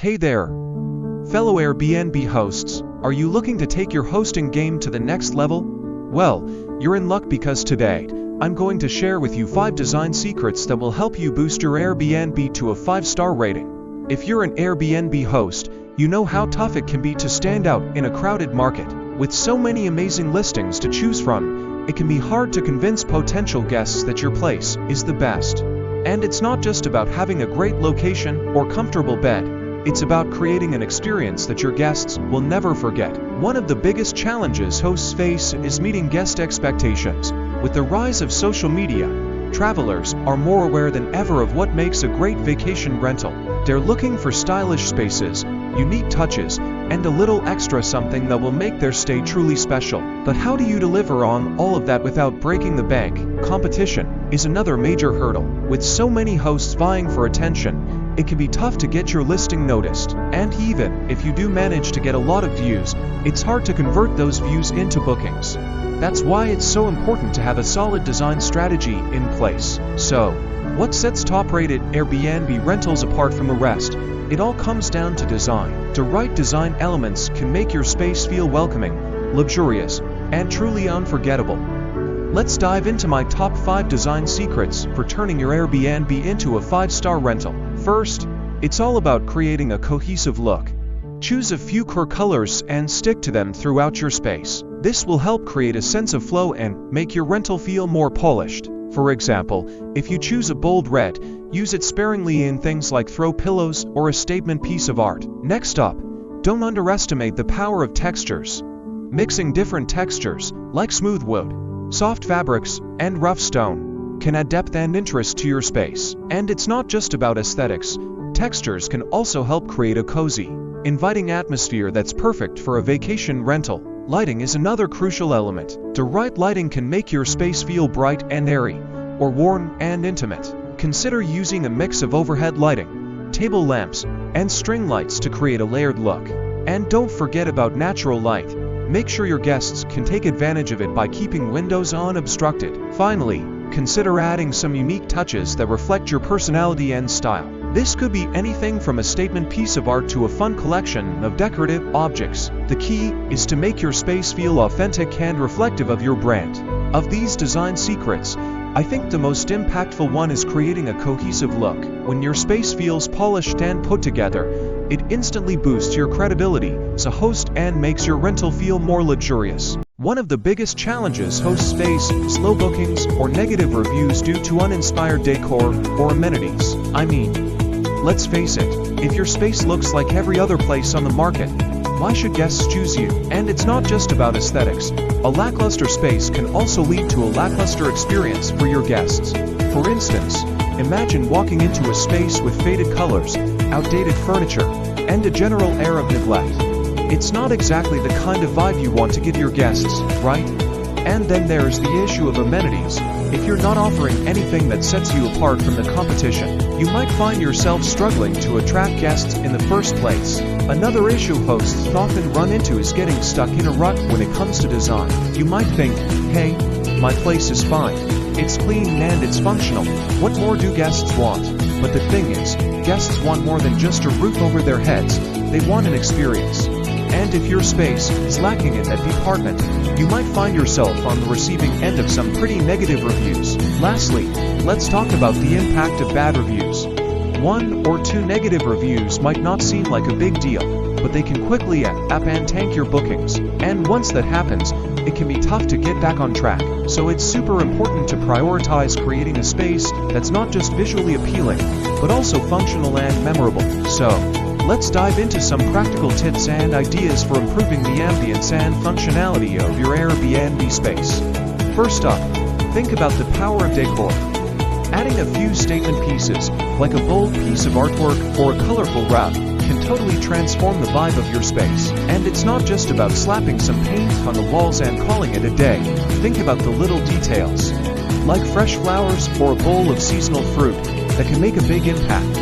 Hey there, fellow Airbnb hosts, are you looking to take your hosting game to the next level? Well, you're in luck because today, I'm going to share with you 5 design secrets that will help you boost your Airbnb to a 5-star rating. If you're an Airbnb host, you know how tough it can be to stand out in a crowded market. With so many amazing listings to choose from, it can be hard to convince potential guests that your place is the best. And it's not just about having a great location or comfortable bed. It's about creating an experience that your guests will never forget. One of the biggest challenges hosts face is meeting guest expectations. With the rise of social media, travelers are more aware than ever of what makes a great vacation rental. They're looking for stylish spaces, unique touches, and a little extra something that will make their stay truly special. But how do you deliver on all of that without breaking the bank? Competition is another major hurdle. With so many hosts vying for attention, it can be tough to get your listing noticed. And even if you do manage to get a lot of views, it's hard to convert those views into bookings. That's why it's so important to have a solid design strategy in place. So, what sets top-rated Airbnb rentals apart from the rest? It all comes down to design. The right design elements can make your space feel welcoming, luxurious, and truly unforgettable. Let's dive into my top 5 design secrets for turning your Airbnb into a 5-star rental. First, it's all about creating a cohesive look. Choose a few core colors and stick to them throughout your space. This will help create a sense of flow and make your rental feel more polished. For example, if you choose a bold red, use it sparingly in things like throw pillows or a statement piece of art. Next up, don't underestimate the power of textures. Mixing different textures, like smooth wood, soft fabrics, and rough stone, can add depth and interest to your space. And it's not just about aesthetics. Textures can also help create a cozy, inviting atmosphere that's perfect for a vacation rental. Lighting is another crucial element. The right lighting can make your space feel bright and airy, or warm and intimate. Consider using a mix of overhead lighting, table lamps, and string lights to create a layered look. And don't forget about natural light. Make sure your guests can take advantage of it by keeping windows unobstructed. Finally, consider adding some unique touches that reflect your personality and style. This could be anything from a statement piece of art to a fun collection of decorative objects. The key is to make your space feel authentic and reflective of your brand. Of these design secrets, I think the most impactful one is creating a cohesive look. When your space feels polished and put together, it instantly boosts your credibility as a host and makes your rental feel more luxurious. One of the biggest challenges hosts face is low bookings or negative reviews due to uninspired decor or amenities. I mean, let's face it, if your space looks like every other place on the market, why should guests choose you? And it's not just about aesthetics. A lackluster space can also lead to a lackluster experience for your guests. For instance, imagine walking into a space with faded colors, outdated furniture, and a general air of neglect. It's not exactly the kind of vibe you want to give your guests, right? And then there's the issue of amenities. If you're not offering anything that sets you apart from the competition, you might find yourself struggling to attract guests in the first place. Another issue hosts often run into is getting stuck in a rut when it comes to design. You might think, hey, my place is fine. It's clean and it's functional. What more do guests want? But the thing is, guests want more than just a roof over their heads. They want an experience. And if your space is lacking in that department, you might find yourself on the receiving end of some pretty negative reviews. Lastly, let's talk about the impact of bad reviews. 1 or 2 negative reviews might not seem like a big deal, but they can quickly add up and tank your bookings. And once that happens, it can be tough to get back on track. So it's super important to prioritize creating a space that's not just visually appealing, but also functional and memorable. So, let's dive into some practical tips and ideas for improving the ambience and functionality of your Airbnb space. First up, think about the power of decor. Adding a few statement pieces, like a bold piece of artwork or a colorful wrap, can totally transform the vibe of your space. And it's not just about slapping some paint on the walls and calling it a day. Think about the little details, like fresh flowers or a bowl of seasonal fruit, that can make a big impact.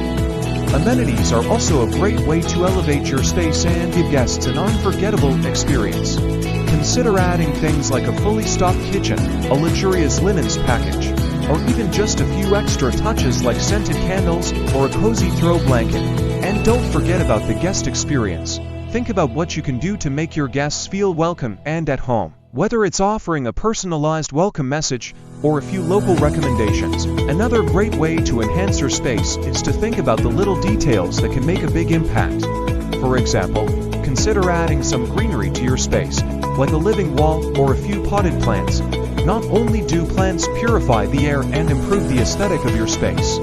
Amenities are also a great way to elevate your space and give guests an unforgettable experience. Consider adding things like a fully stocked kitchen, a luxurious linens package, or even just a few extra touches like scented candles or a cozy throw blanket. And don't forget about the guest experience. Think about what you can do to make your guests feel welcome and at home. Whether it's offering a personalized welcome message or a few local recommendations, another great way to enhance your space is to think about the little details that can make a big impact. For example, consider adding some greenery to your space, like a living wall or a few potted plants. Not only do plants purify the air and improve the aesthetic of your space,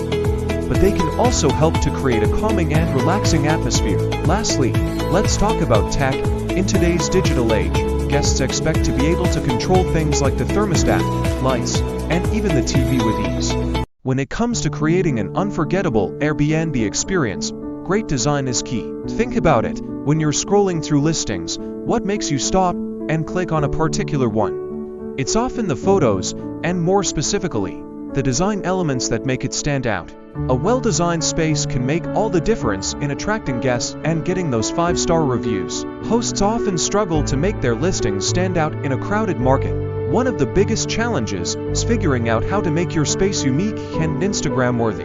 but they can also help to create a calming and relaxing atmosphere. Lastly, let's talk about tech. In today's digital age, guests expect to be able to control things like the thermostat, lights, and even the TV with ease. When it comes to creating an unforgettable Airbnb experience, great design is key. Think about it. When you're scrolling through listings, what makes you stop and click on a particular one? It's often the photos, and more specifically, the design elements that make it stand out. A well-designed space can make all the difference in attracting guests and getting those 5-star reviews. Hosts often struggle to make their listings stand out in a crowded market. One of the biggest challenges is figuring out how to make your space unique and Instagram-worthy.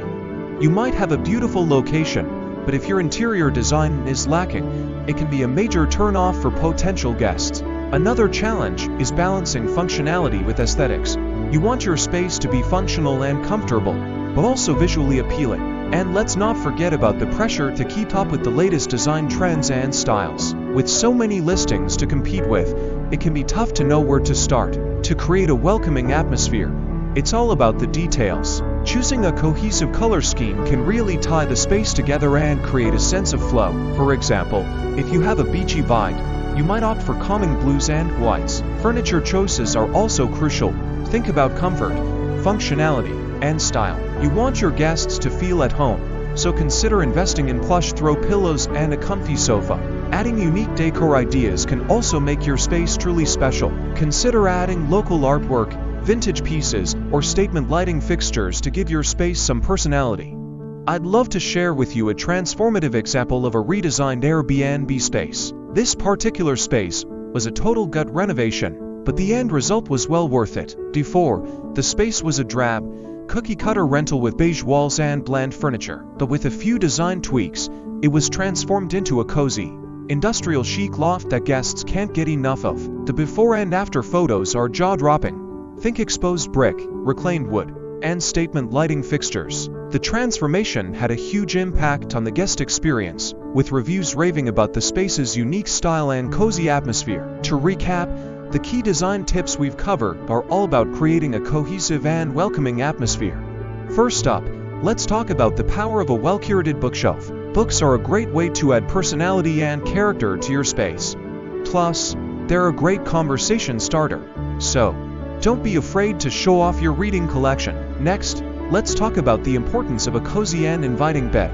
You might have a beautiful location, but if your interior design is lacking, it can be a major turn-off for potential guests. Another challenge is balancing functionality with aesthetics. You want your space to be functional and comfortable, but also visually appealing. And let's not forget about the pressure to keep up with the latest design trends and styles. With so many listings to compete with, it can be tough to know where to start. To create a welcoming atmosphere, it's all about the details. Choosing a cohesive color scheme can really tie the space together and create a sense of flow. For example, if you have a beachy vibe, you might opt for calming blues and whites. Furniture choices are also crucial. Think about comfort, functionality, and style. You want your guests to feel at home, so consider investing in plush throw pillows and a comfy sofa. Adding unique decor ideas can also make your space truly special. Consider adding local artwork, vintage pieces, or statement lighting fixtures to give your space some personality. I'd love to share with you a transformative example of a redesigned Airbnb space. This particular space was a total gut renovation, but the end result was well worth it. Before, the space was a drab, cookie-cutter rental with beige walls and bland furniture, but with a few design tweaks, it was transformed into a cozy, industrial chic loft that guests can't get enough of. The before and after photos are jaw-dropping. Think exposed brick, reclaimed wood, and statement lighting fixtures. The transformation had a huge impact on the guest experience, with reviews raving about the space's unique style and cozy atmosphere. To recap, the key design tips we've covered are all about creating a cohesive and welcoming atmosphere. First up, let's talk about the power of a well-curated bookshelf. Books are a great way to add personality and character to your space. Plus, they're a great conversation starter. So, don't be afraid to show off your reading collection. Next, let's talk about the importance of a cozy and inviting bed.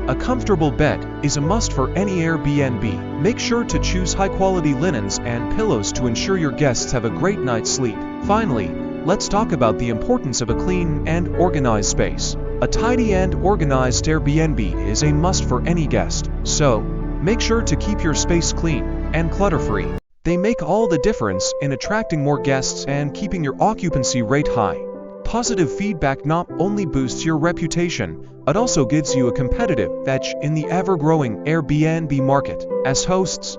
A comfortable bed is a must for any Airbnb. Make sure to choose high-quality linens and pillows to ensure your guests have a great night's sleep. Finally, let's talk about the importance of a clean and organized space. A tidy and organized Airbnb is a must for any guest. So, make sure to keep your space clean and clutter-free. They make all the difference in attracting more guests and keeping your occupancy rate high. Positive feedback not only boosts your reputation, but also gives you a competitive edge in the ever-growing Airbnb market. As hosts,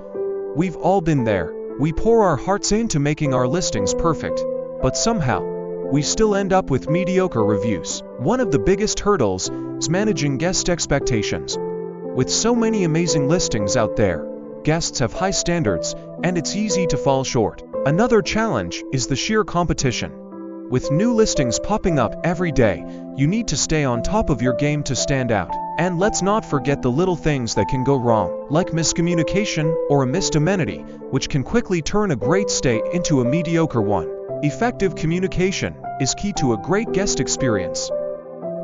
we've all been there. We pour our hearts into making our listings perfect, but somehow, we still end up with mediocre reviews. One of the biggest hurdles is managing guest expectations. With so many amazing listings out there, guests have high standards, and it's easy to fall short. Another challenge is the sheer competition. With new listings popping up every day, you need to stay on top of your game to stand out. And let's not forget the little things that can go wrong, like miscommunication or a missed amenity, which can quickly turn a great stay into a mediocre one. Effective communication is key to a great guest experience.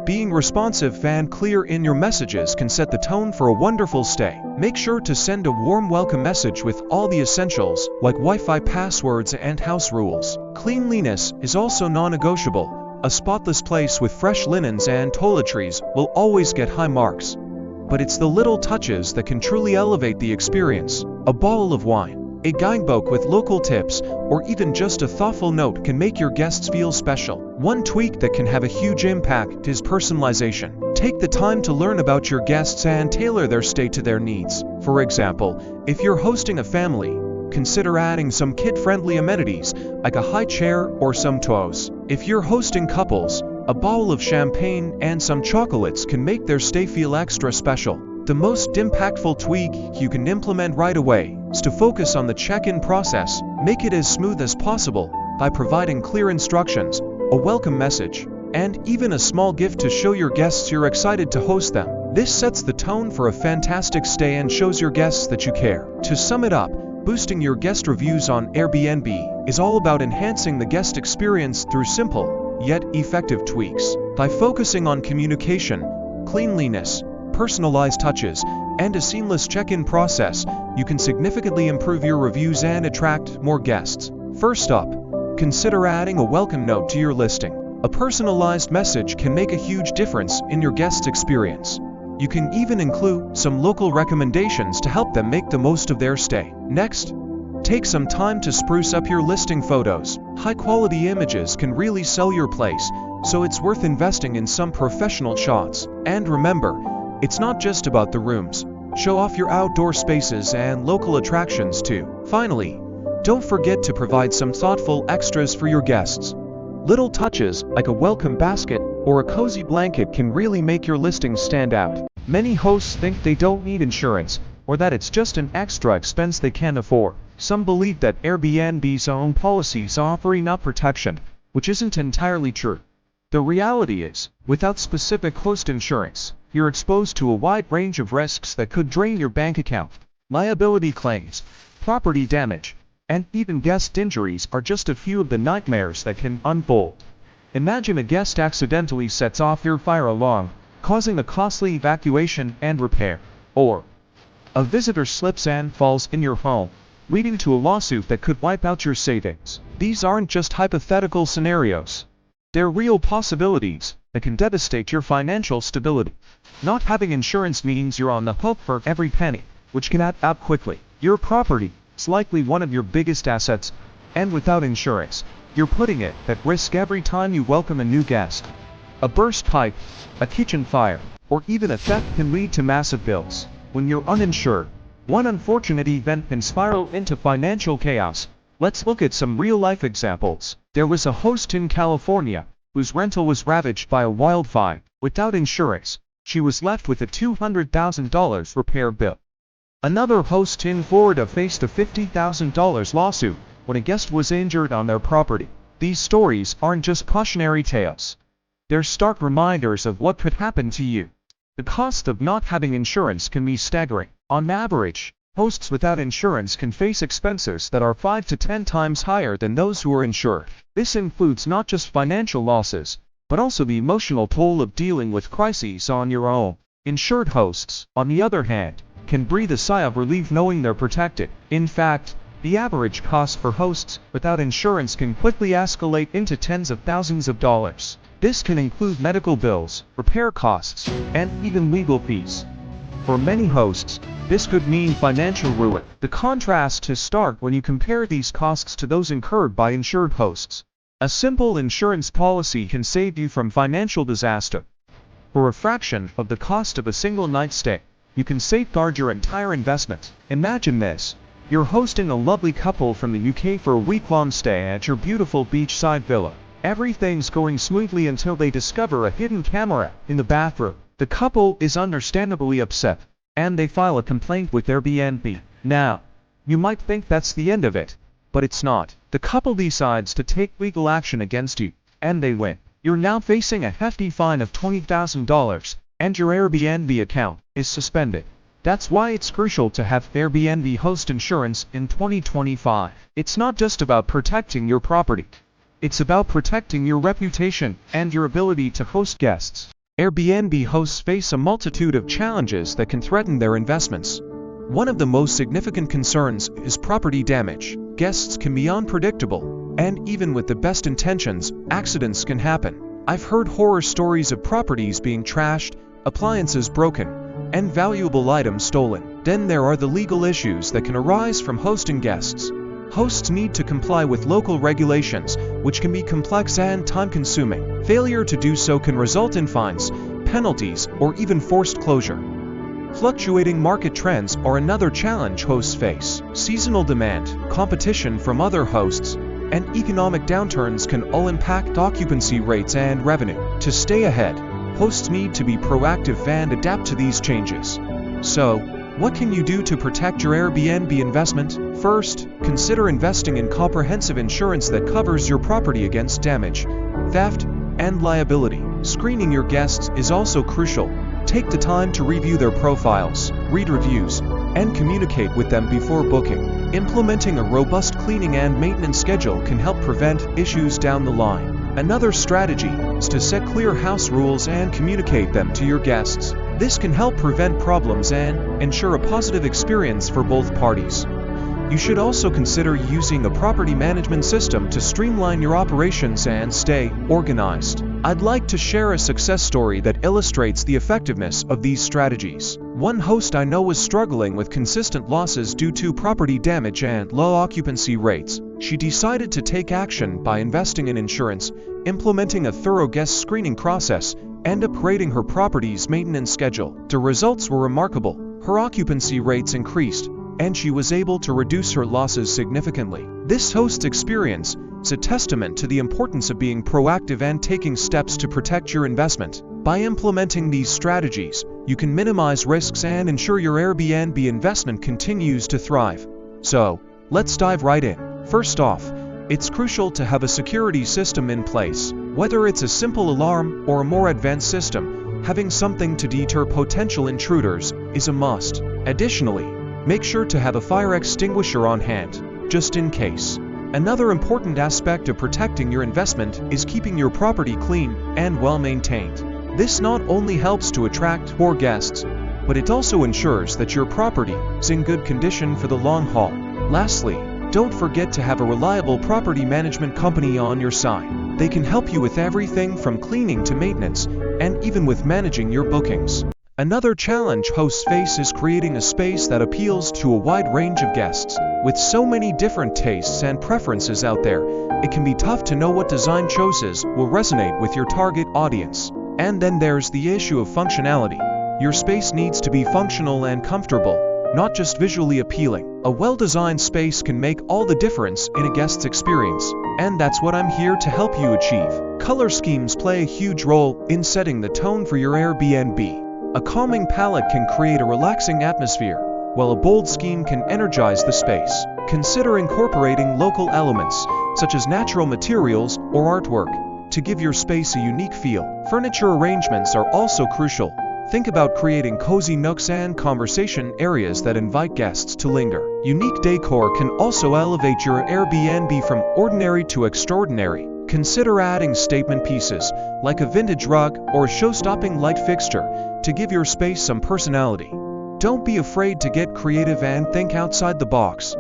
Being responsive and clear in your messages can set the tone for a wonderful stay. Make sure to send a warm welcome message with all the essentials, like Wi-Fi passwords and house rules. Cleanliness is also non-negotiable. A spotless place with fresh linens and toiletries will always get high marks. But it's the little touches that can truly elevate the experience. A bottle of wine, a guidebook with local tips, or even just a thoughtful note can make your guests feel special. One tweak that can have a huge impact is personalization. Take the time to learn about your guests and tailor their stay to their needs. For example, if you're hosting a family, consider adding some kid-friendly amenities, like a high chair or some toys. If you're hosting couples, a bottle of champagne and some chocolates can make their stay feel extra special. The most impactful tweak you can implement right away is to focus on the check-in process. Make it as smooth as possible by providing clear instructions, a welcome message, and even a small gift to show your guests you're excited to host them. This sets the tone for a fantastic stay and shows your guests that you care. To sum it up, boosting your guest reviews on Airbnb is all about enhancing the guest experience through simple, yet effective tweaks. By focusing on communication, cleanliness, personalized touches, and a seamless check-in process, you can significantly improve your reviews and attract more guests. First up, consider adding a welcome note to your listing. A personalized message can make a huge difference in your guest's experience. You can even include some local recommendations to help them make the most of their stay. Next, take some time to spruce up your listing photos. High-quality images can really sell your place, so it's worth investing in some professional shots. And remember, it's not just about the rooms. Show off your outdoor spaces and local attractions too. Finally, don't forget to provide some thoughtful extras for your guests. Little touches, like a welcome basket or a cozy blanket, can really make your listing stand out. Many hosts think they don't need insurance, or that it's just an extra expense they can't afford. Some believe that Airbnb's own policies offer enough protection, which isn't entirely true. The reality is, without specific host insurance, you're exposed to a wide range of risks that could drain your bank account. Liability claims, property damage, and even guest injuries are just a few of the nightmares that can unfold. Imagine a guest accidentally sets off your fire alarm, causing a costly evacuation and repair. Or a visitor slips and falls in your home, leading to a lawsuit that could wipe out your savings. These aren't just hypothetical scenarios. They're real possibilities that can devastate your financial stability. Not having insurance means you're on the hook for every penny, which can add up quickly. Your property is likely one of your biggest assets, and without insurance, you're putting it at risk every time you welcome a new guest. A burst pipe, a kitchen fire, or even a theft can lead to massive bills. When you're uninsured, one unfortunate event can spiral into financial chaos. Let's look at some real-life examples. There was a host in California whose rental was ravaged by a wildfire. Without insurance, she was left with a $200,000 repair bill. Another host in Florida faced a $50,000 lawsuit when a guest was injured on their property. These stories aren't just cautionary tales. They're stark reminders of what could happen to you. The cost of not having insurance can be staggering. On average, hosts without insurance can face expenses that are 5 to 10 times higher than those who are insured. This includes not just financial losses, but also the emotional toll of dealing with crises on your own. Insured hosts, on the other hand, can breathe a sigh of relief knowing they're protected. In fact, the average cost for hosts without insurance can quickly escalate into tens of thousands of dollars. This can include medical bills, repair costs, and even legal fees. For many hosts, this could mean financial ruin. The contrast is stark when you compare these costs to those incurred by insured hosts. A simple insurance policy can save you from financial disaster. For a fraction of the cost of a single night stay, you can safeguard your entire investment. Imagine this. You're hosting a lovely couple from the UK for a week-long stay at your beautiful beachside villa. Everything's going smoothly until they discover a hidden camera in the bathroom. The couple is understandably upset, and they file a complaint with Airbnb. Now, you might think that's the end of it, but it's not. The couple decides to take legal action against you, and they win. You're now facing a hefty fine of $20,000, and your Airbnb account is suspended. That's why it's crucial to have Airbnb host insurance in 2025. It's not just about protecting your property. It's about protecting your reputation and your ability to host guests. Airbnb hosts face a multitude of challenges that can threaten their investments. One of the most significant concerns is property damage. Guests can be unpredictable, and even with the best intentions, accidents can happen. I've heard horror stories of properties being trashed, appliances broken, and valuable items stolen. Then there are the legal issues that can arise from hosting guests. Hosts need to comply with local regulations, which can be complex and time-consuming. Failure to do so can result in fines, penalties, or even forced closure. Fluctuating market trends are another challenge hosts face. Seasonal demand, competition from other hosts, and economic downturns can all impact occupancy rates and revenue. To stay ahead, hosts need to be proactive and adapt to these changes. So, what can you do to protect your Airbnb investment? First, consider investing in comprehensive insurance that covers your property against damage, theft, and liability. Screening your guests is also crucial. Take the time to review their profiles, read reviews, and communicate with them before booking. Implementing a robust cleaning and maintenance schedule can help prevent issues down the line. Another strategy is to set clear house rules and communicate them to your guests. This can help prevent problems and ensure a positive experience for both parties. You should also consider using a property management system to streamline your operations and stay organized. I'd like to share a success story that illustrates the effectiveness of these strategies. One host I know was struggling with consistent losses due to property damage and low occupancy rates. She decided to take action by investing in insurance, implementing a thorough guest screening process, and upgrading her property's maintenance schedule. The results were remarkable. Her occupancy rates increased, and she was able to reduce her losses significantly. This host's experience is a testament to the importance of being proactive and taking steps to protect your investment. By implementing these strategies, you can minimize risks and ensure your Airbnb investment continues to thrive. So, let's dive right in. First off, it's crucial to have a security system in place. Whether it's a simple alarm or a more advanced system, having something to deter potential intruders is a must. Additionally, make sure to have a fire extinguisher on hand, just in case. Another important aspect of protecting your investment is keeping your property clean and well maintained. This not only helps to attract more guests, but it also ensures that your property is in good condition for the long haul. Lastly, don't forget to have a reliable property management company on your side. They can help you with everything from cleaning to maintenance, and even with managing your bookings. Another challenge hosts face is creating a space that appeals to a wide range of guests. With so many different tastes and preferences out there, it can be tough to know what design choices will resonate with your target audience. And then there's the issue of functionality. Your space needs to be functional and comfortable, not just visually appealing. A well-designed space can make all the difference in a guest's experience, and that's what I'm here to help you achieve. Color schemes play a huge role in setting the tone for your Airbnb. A calming palette can create a relaxing atmosphere, while a bold scheme can energize the space. Consider incorporating local elements, such as natural materials or artwork, to give your space a unique feel. Furniture arrangements are also crucial. Think about creating cozy nooks and conversation areas that invite guests to linger. Unique decor can also elevate your Airbnb from ordinary to extraordinary. Consider adding statement pieces, like a vintage rug or a show-stopping light fixture, to give your space some personality. Don't be afraid to get creative and think outside the box.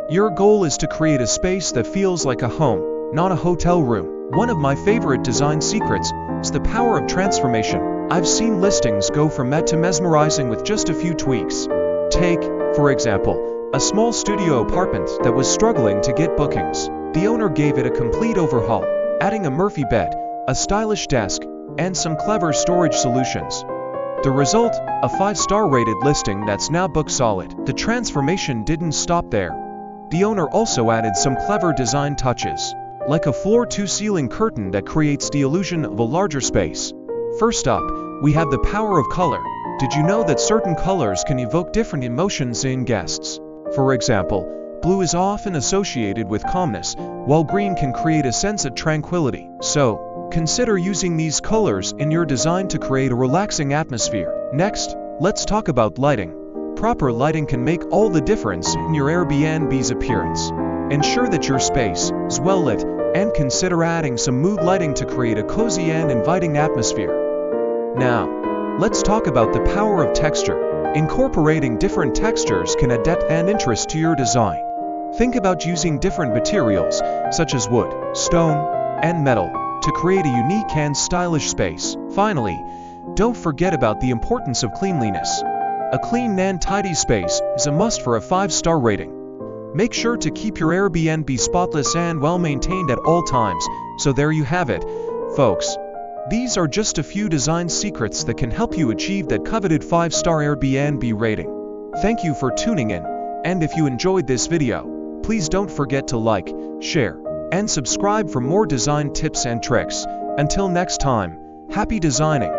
Your goal is to create a space that feels like a home, not a hotel room. One of my favorite design secrets is the power of transformation. I've seen listings go from meh to mesmerizing with just a few tweaks. Take, for example, a small studio apartment that was struggling to get bookings. The owner gave it a complete overhaul, adding a Murphy bed, a stylish desk, and some clever storage solutions. The result, a 5-star rated listing that's now book solid. The transformation didn't stop there. The owner also added some clever design touches, like a floor-to-ceiling curtain that creates the illusion of a larger space. First up, we have the power of color. Did you know that certain colors can evoke different emotions in guests? For example, blue is often associated with calmness, while green can create a sense of tranquility. So, consider using these colors in your design to create a relaxing atmosphere. Next, let's talk about lighting. Proper lighting can make all the difference in your Airbnb's appearance. Ensure that your space is well lit, and consider adding some mood lighting to create a cozy and inviting atmosphere. Now, let's talk about the power of texture. Incorporating different textures can add depth and interest to your design. Think about using different materials, such as wood, stone, and metal, to create a unique and stylish space. Finally, don't forget about the importance of cleanliness. A clean and tidy space is a must for a 5-star rating. Make sure to keep your Airbnb spotless and well maintained at all times. So there you have it, folks. These are just a few design secrets that can help you achieve that coveted 5-star Airbnb rating. Thank you for tuning in, and if you enjoyed this video, please don't forget to like, share, and subscribe for more design tips and tricks. Until next time, happy designing!